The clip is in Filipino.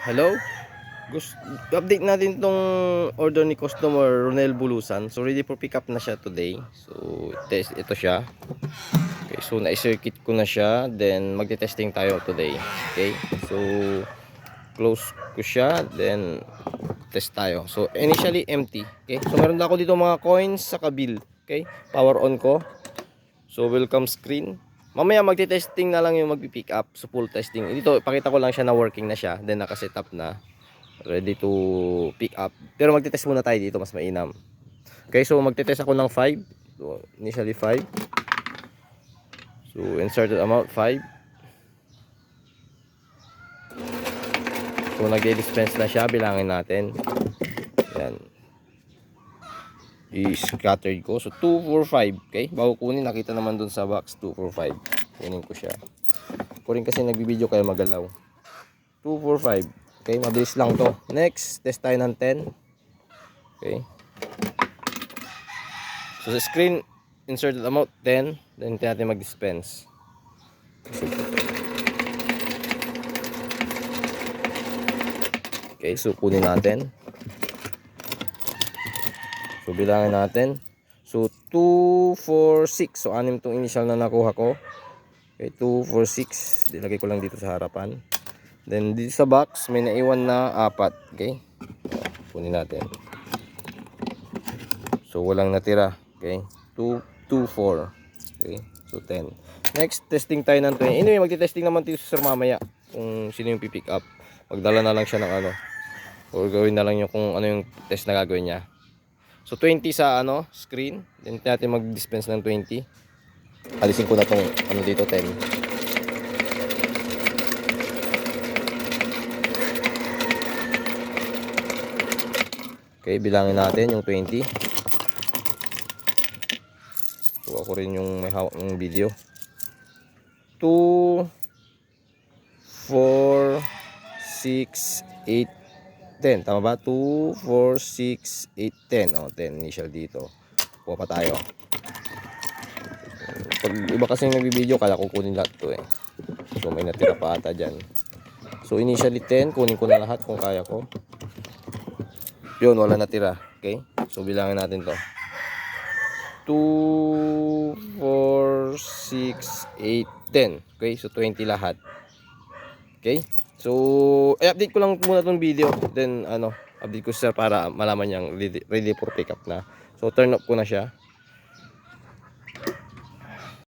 Hello? Gusto update natin tong order ni customer Ronel Bulusan. So ready for pick up na siya today. So ito siya. Okay, so na-circuit ko na siya. Then magte-testing tayo today. Okay? So close ko siya, then test tayo. So initially empty. Okay? So meron na ako dito mga coins sa kabil. Okay? Power on ko. So welcome screen. Mamaya magte-testing na lang yung magpi-pick up. So full testing. Dito pakita ko lang siya na working na siya. Then naka-set up na. Ready to pick up. Pero magte-test muna tayo dito, mas mainam. Okay, so magte-test ako ng 5. So initially 5. So inserted amount 5. So nag-dispense na siya, bilangin natin. Yan. I-scattered ko. So 2, 4, 5. Okay, bago kunin, nakita naman dun sa box 2, 4, 5. Kunin ko siya. Kunin kasi nagbibideo kaya magalaw. 2, 4, 5. Okay, mabilis lang to. Next, test tayo ng 10. Okay. So sa screen, inserted amount 10. Then natin mag-dispense. Okay, so kunin natin. So bilangin natin. So 2, 4, 6. So 6 tong initial na nakuha ko. Okay, 2, 4, 6. Dilagay ko lang dito sa harapan. Then dito sa box may naiwan na 4. Okay. Kunin natin. So walang natira. Okay. 2, 2, 4. Okay. So 10. Next, testing tayo ng 20. Anyway, magti-testing naman tayo sa sir mamaya kung sino yung pipick up. Magdala na lang siya ng ano. Or gawin na lang yung kung ano yung test na gagawin niya. So 20 sa ano, screen. Then natin mag-dispense ng 20. Alisin ko na tong ano dito 10. Okay, bilangin natin yung 20. So ako rin yung may hawak ng video. 2, 4, 6, 8, 10. Tama ba? 2, 4, 6, 8, 10. O, 10 initial dito. Kuha pa tayo. Pag iba kasing nagbibideo, kala ko kunin lahat to eh. So may natira pa ata dyan. So initially 10, kunin ko na lahat kung kaya ko. Yun, wala natira. Okay? So bilangin natin to. 2, 4, 6, 8, 10. Okay? So 20 lahat. Okay? So, i-update ko lang muna tong video. Then, update ko siya para malaman niyang ready for pick up na. So, turn off ko na siya.